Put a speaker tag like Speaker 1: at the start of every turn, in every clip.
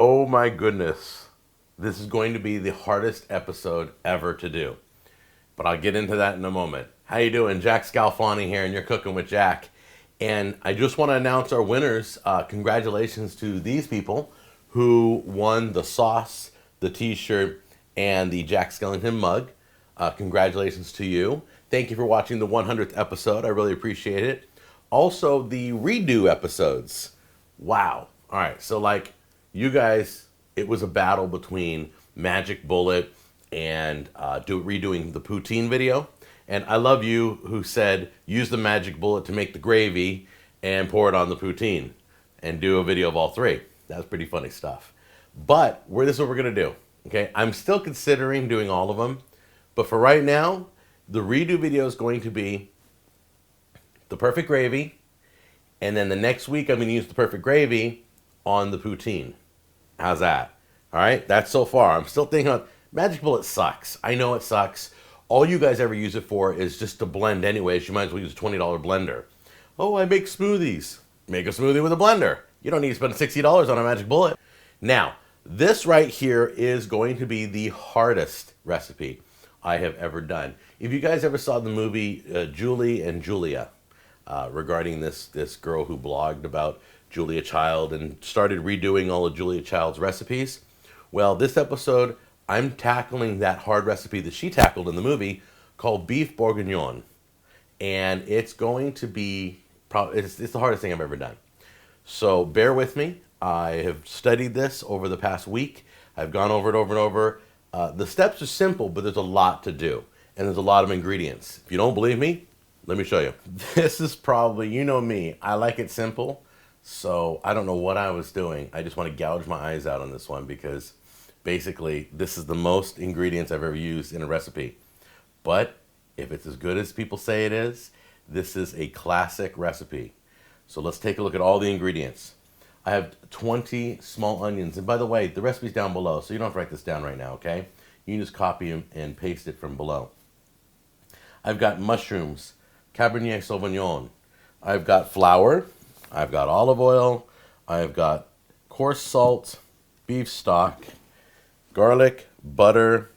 Speaker 1: Oh my goodness. This is going to be the hardest episode ever to do. But I'll get into that in a moment. How you doing? Jack Scalfani here, and you're cooking with Jack. And I just want to announce our winners. Congratulations to these people who won the sauce, the t-shirt, and the Jack Skellington mug. Congratulations to you. Thank you for watching the 100th episode. I really appreciate it. Also, the redo episodes. Wow. All right, so like you guys, it was a battle between Magic Bullet and redoing the poutine video. And I love you who said, use the Magic Bullet to make the gravy and pour it on the poutine and do a video of all three. That's pretty funny stuff. But this is what we're going to do. Okay, I'm still considering doing all of them. But for right now, the redo video is going to be the perfect gravy. And then the next week, I'm going to use the perfect gravy on the poutine. How's that? All right, that's so far. I'm still thinking on Magic Bullet sucks. I know it sucks. All you guys ever use it for is just to blend anyways. You might as well use a $20 blender. Oh, I make smoothies. Make a smoothie with a blender. You don't need to spend $60 on a Magic Bullet. Now, this right here is going to be the hardest recipe I have ever done. If you guys ever saw the movie Julie and Julia, regarding this girl who blogged about Julia Child and started redoing all of Julia Child's recipes, well, this episode, I'm tackling that hard recipe that she tackled in the movie called beef bourguignon. And it's going to be, it's the hardest thing I've ever done. So bear with me. I have studied this over the past week. I've gone over it over and over. The steps are simple, but there's a lot to do. And there's a lot of ingredients. If you don't believe me, let me show you. This is probably, you know me, I like it simple. So I don't know what I was doing. I just want to gouge my eyes out on this one because basically this is the most ingredients I've ever used in a recipe. But if it's as good as people say it is, this is a classic recipe. So let's take a look at all the ingredients. I have 20 small onions. And by the way, the recipe's down below, so you don't have to write this down right now, okay? You can just copy and paste it from below. I've got mushrooms, Cabernet Sauvignon. I've got flour. I've got olive oil. I've got coarse salt, beef stock, garlic, butter,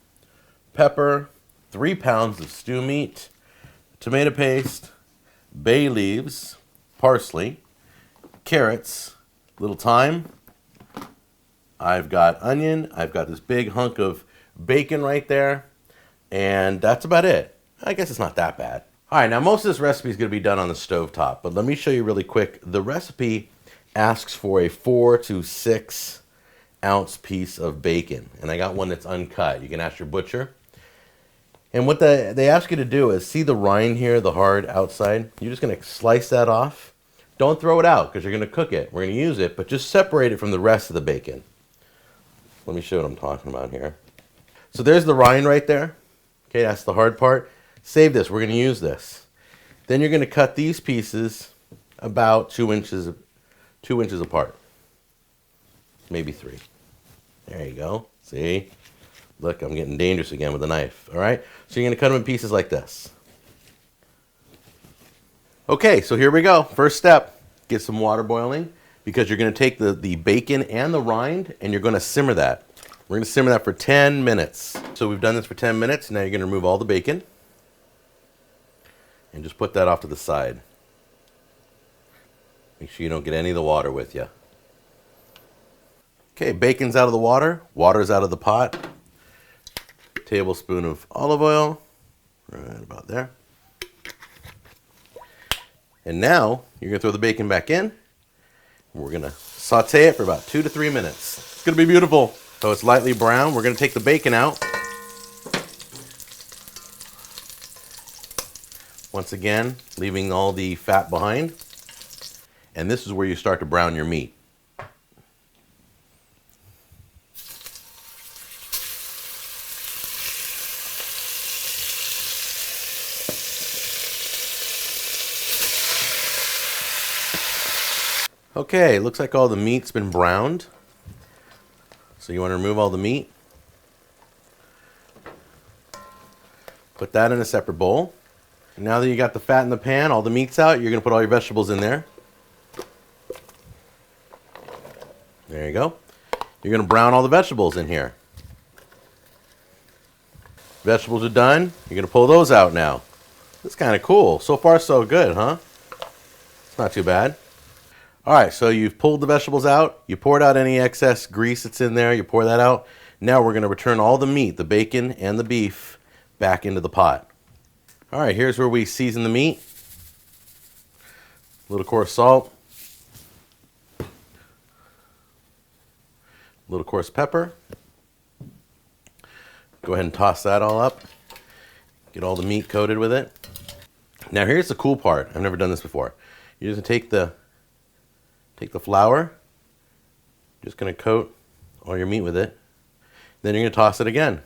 Speaker 1: pepper, 3 pounds of stew meat, tomato paste, bay leaves, parsley, carrots, little thyme. I've got onion. I've got this big hunk of bacon right there. And that's about it. I guess it's not that bad. All right, now most of this recipe is going to be done on the stovetop, but let me show you really quick. The recipe asks for a 4 to 6 ounce piece of bacon, and I got one that's uncut. You can ask your butcher. And what they ask you to do is, see the rind here, the hard outside? You're just going to slice that off. Don't throw it out because you're going to cook it. We're going to use it, but just separate it from the rest of the bacon. Let me show you what I'm talking about here. So there's the rind right there. Okay, that's the hard part. Save this. We're going to use this. Then you're going to cut these pieces about 2 inches apart. Maybe 3. There you go. See? Look, I'm getting dangerous again with the knife. All right? So you're going to cut them in pieces like this. Okay, so here we go. First step, get some water boiling because you're going to take the bacon and the rind and you're going to simmer that. We're going to simmer that for 10 minutes. So we've done this for 10 minutes. Now you're going to remove all the bacon. And just put that off to the side. Make sure you don't get any of the water with you. Okay, bacon's out of the water. Water's out of the pot. Tablespoon of olive oil. Right about there. And now you're going to throw the bacon back in. We're going to saute it for about 2 to 3 minutes. It's going to be beautiful. So it's lightly brown. We're going to take the bacon out. Once again, leaving all the fat behind. And this is where you start to brown your meat. Okay, looks like all the meat's been browned. So you want to remove all the meat. Put that in a separate bowl. Now that you got the fat in the pan, all the meat's out, you're going to put all your vegetables in there. There you go. You're going to brown all the vegetables in here. Vegetables are done. You're going to pull those out now. That's kind of cool. So far, so good, huh? It's not too bad. All right, so you've pulled the vegetables out. You poured out any excess grease that's in there. You pour that out. Now we're going to return all the meat, the bacon and the beef, back into the pot. All right, here's where we season the meat. A little coarse salt. A little coarse pepper. Go ahead and toss that all up. Get all the meat coated with it. Now here's the cool part. I've never done this before. You're just going to take the flour. Just going to coat all your meat with it. Then you're going to toss it again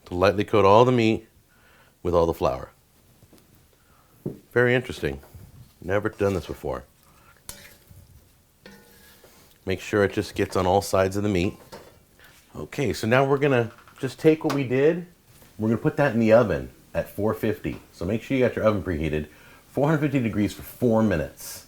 Speaker 1: to lightly coat all the meat with all the flour. Very interesting. Never done this before. Make sure it just gets on all sides of the meat. Okay, so now we're going to just take what we did. We're going to put that in the oven at 450. So make sure you got your oven preheated. 450 degrees for 4 minutes.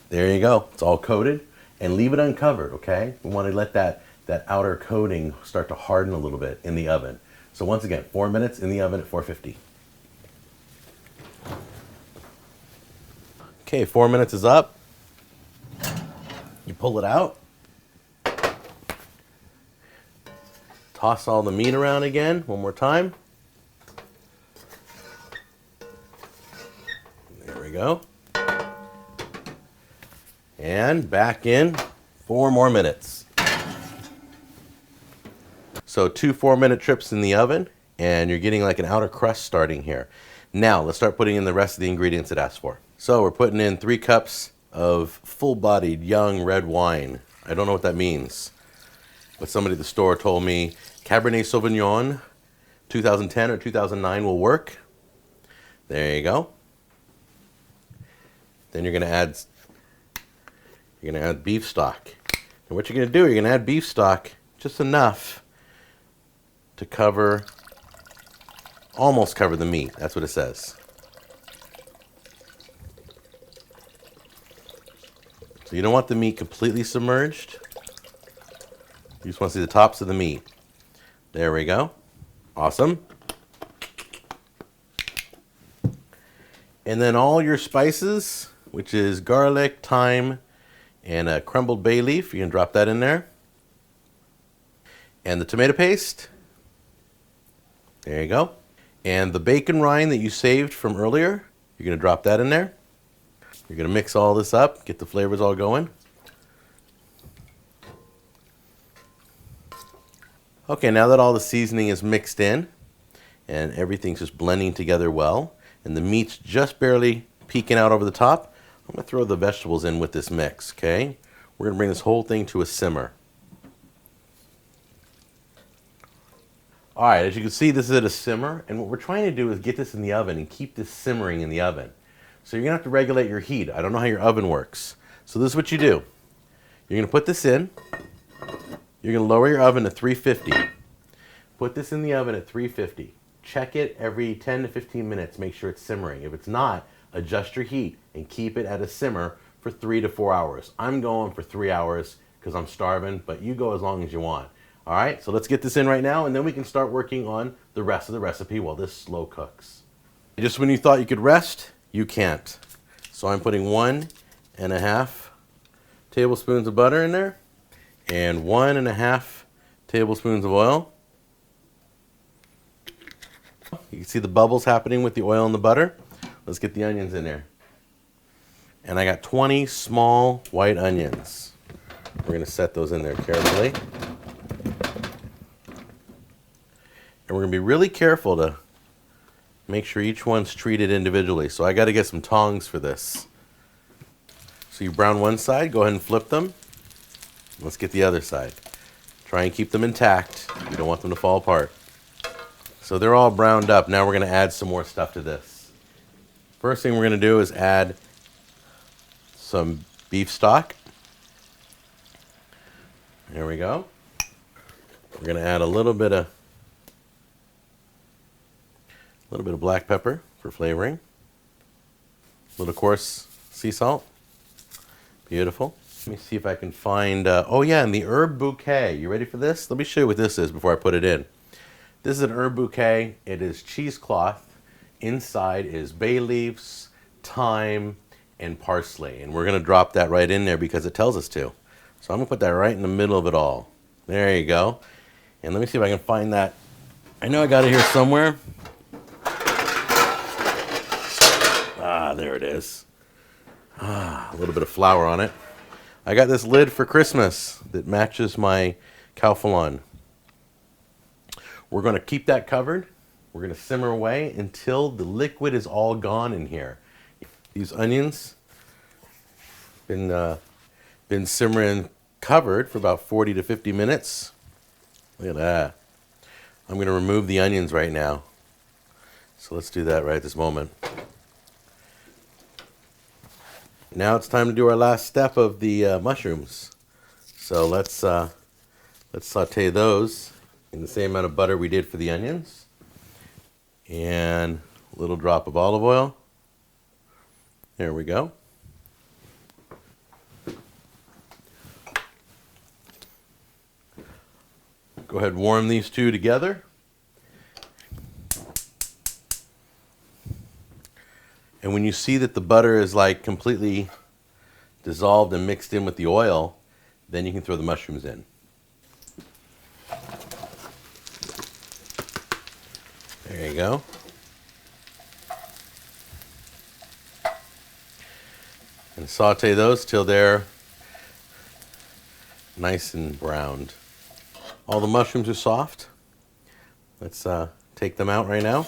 Speaker 1: There you go. It's all coated. And leave it uncovered, okay? We want to let that outer coating start to harden a little bit in the oven. So once again, 4 minutes in the oven at 450. Okay, 4 minutes is up. You pull it out. Toss all the meat around again, one more time. There we go. And back in 4 more minutes. So 2 4-minute trips in the oven, and you're getting like an outer crust starting here. Now let's start putting in the rest of the ingredients it asks for. So we're putting in 3 cups of full-bodied young red wine. I don't know what that means, but somebody at the store told me Cabernet Sauvignon 2010 or 2009 will work. There you go. Then you're going to add beef stock. And what you're going to do, you're going to add beef stock just enough to almost cover the meat. That's what it says. So you don't want the meat completely submerged. You just want to see the tops of the meat. There we go. Awesome. And then all your spices, which is garlic, thyme, and a crumbled bay leaf, you can drop that in there. And the tomato paste. There you go. And the bacon rind that you saved from earlier, you're going to drop that in there. You're going to mix all this up, get the flavors all going. Okay, now that all the seasoning is mixed in and everything's just blending together well, and the meat's just barely peeking out over the top, I'm going to throw the vegetables in with this mix, okay? We're going to bring this whole thing to a simmer. All right, as you can see, this is at a simmer, and what we're trying to do is get this in the oven and keep this simmering in the oven. So you're going to have to regulate your heat. I don't know how your oven works. So this is what you do. You're going to put this in. You're going to lower your oven to 350. Put this in the oven at 350. Check it every 10 to 15 minutes. Make sure it's simmering. If it's not, adjust your heat and keep it at a simmer for 3 to 4 hours. I'm going for 3 hours because I'm starving, but you go as long as you want. All right, so let's get this in right now, and then we can start working on the rest of the recipe while this slow cooks. Just when you thought you could rest, you can't. So I'm putting 1.5 tablespoons of butter in there and 1.5 tablespoons of oil. You can see the bubbles happening with the oil and the butter. Let's get the onions in there. And I got 20 small white onions. We're going to set those in there carefully. And we're going to be really careful to make sure each one's treated individually. So I got to get some tongs for this. So you brown one side, go ahead and flip them. Let's get the other side. Try and keep them intact. You don't want them to fall apart. So they're all browned up. Now we're going to add some more stuff to this. First thing we're going to do is add some beef stock. There we go. We're going to add a little bit of black pepper for flavoring. A little coarse sea salt. Beautiful. Let me see if I can find, oh yeah, and the herb bouquet. You ready for this? Let me show you what this is before I put it in. This is an herb bouquet. It is cheesecloth. Inside is bay leaves, thyme, and parsley. And we're going to drop that right in there because it tells us to. So I'm going to put that right in the middle of it all. There you go. And let me see if I can find that. I know I got it here somewhere. Ah, there it is. Ah, a little bit of flour on it. I got this lid for Christmas that matches my Scalfani. We're going to keep that covered. We're going to simmer away until the liquid is all gone in here. These onions been simmering covered for about 40 to 50 minutes. Look at that. I'm going to remove the onions right now. So let's do that right at this moment. Now it's time to do our last step of the mushrooms. So let's saute those in the same amount of butter we did for the onions. And a little drop of olive oil. There we go. Go ahead and warm these two together. And when you see that the butter is like completely dissolved and mixed in with the oil, then you can throw the mushrooms in. There you go. And saute those till they're nice and browned. All the mushrooms are soft. Let's take them out right now.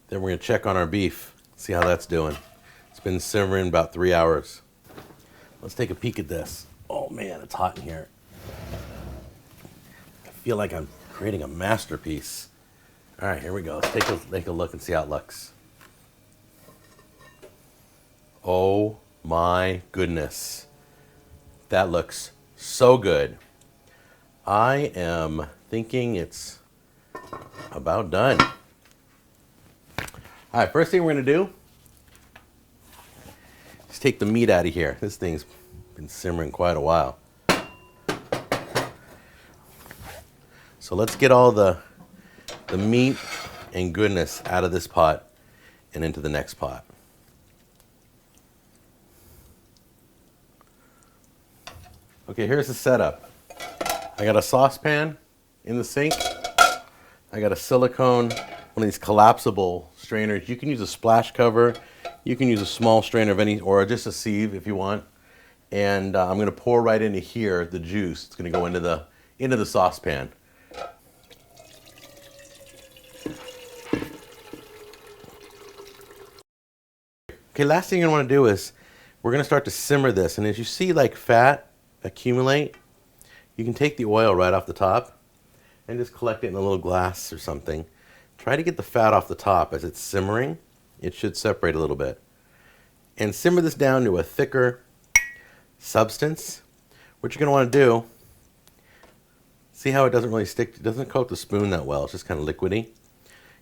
Speaker 1: Then we're going to check on our beef, see how that's doing. It's been simmering about 3 hours. Let's take a peek at this. Oh man, it's hot in here. I feel like I'm creating a masterpiece. All right, here we go. Let's take a look and see how it looks. Oh my goodness. That looks so good. I am thinking it's about done. All right, first thing we're going to do is take the meat out of here. This thing's been simmering quite a while. So let's get all the meat and goodness out of this pot and into the next pot. Okay, here's the setup. I got a saucepan in the sink. I got a silicone, one of these collapsible strainers. You can use a splash cover. You can use a small strainer of any, or just a sieve if you want. And I'm going to pour right into here the juice. It's going to go into the saucepan. Okay, last thing you're going to want to do is we're going to start to simmer this. And as you see like fat accumulate, you can take the oil right off the top and just collect it in a little glass or something. Try to get the fat off the top as it's simmering. It should separate a little bit. And simmer this down to a thicker substance. What you're going to want to do, see how it doesn't really stick, it doesn't coat the spoon that well, it's just kind of liquidy.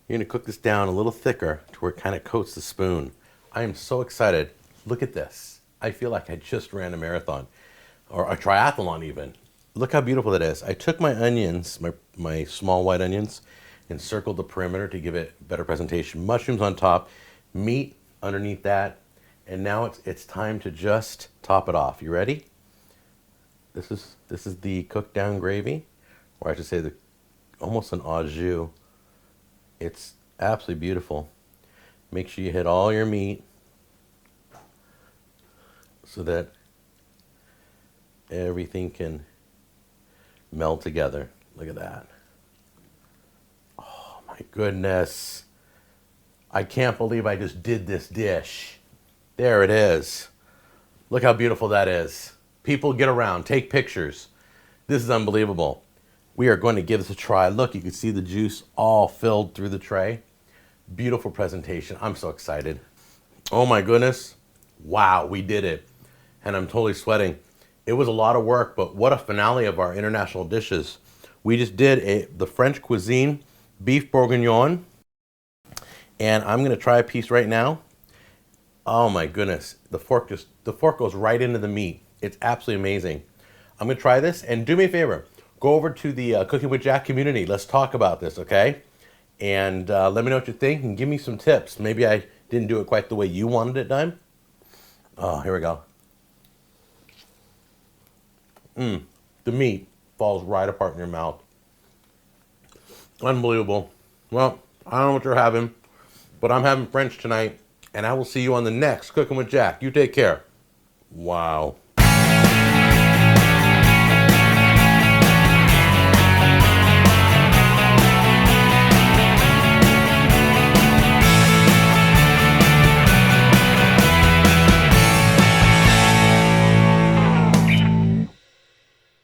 Speaker 1: You're going to cook this down a little thicker to where it kind of coats the spoon. I am so excited. Look at this. I feel like I just ran a marathon, or a triathlon even. Look how beautiful that is. I took my onions, my small white onions, and circled the perimeter to give it better presentation. Mushrooms on top, meat underneath that, and now it's time to just top it off. You ready? This is the cooked down gravy, or I should say almost an au jus. It's absolutely beautiful. Make sure you hit all your meat so that everything can meld together. Look at that. Oh my goodness. I can't believe I just did this dish. There it is. Look how beautiful that is. People, get around, take pictures. This is unbelievable. We are going to give this a try. Look, you can see the juice all filled through the tray. Beautiful presentation. I'm so excited. Oh my goodness. Wow, we did it. And I'm totally sweating. It was a lot of work, but what a finale of our international dishes. We just did the French cuisine, beef bourguignon. And I'm going to try a piece right now. Oh my goodness. The fork goes right into the meat. It's absolutely amazing. I'm gonna try this, and do me a favor. Go over to the Cooking with Jack community. Let's talk about this, okay? And let me know what you think and give me some tips. Maybe I didn't do it quite the way you wanted it done. Oh, here we go. The meat falls right apart in your mouth. Unbelievable. Well, I don't know what you're having, but I'm having French tonight, and I will see you on the next Cooking with Jack. You take care. Wow.